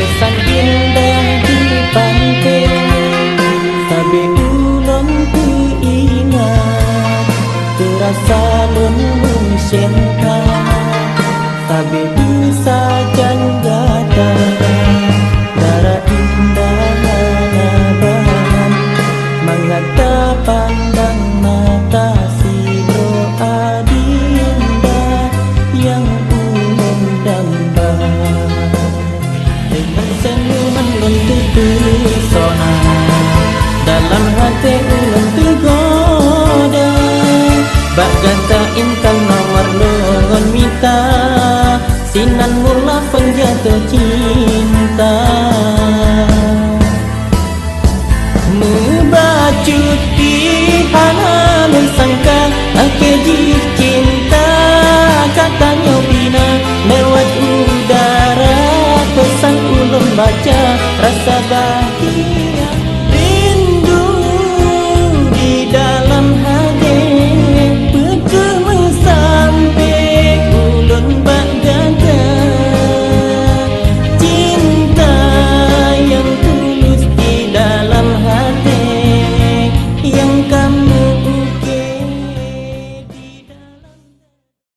Kesan indah di pantai Sabe ulun teringat Terasa lenung syenta Sabe bisa janggata Dara indah nabahan Mengata pandang mata si doa dinda Yang ulun dambah Dengan senyuman ulun terpesona Dalam hati ulun tergoda Bak gata intan nawar longon mita Sinan mula penjatuh cinta Membacut di hana sangka Ake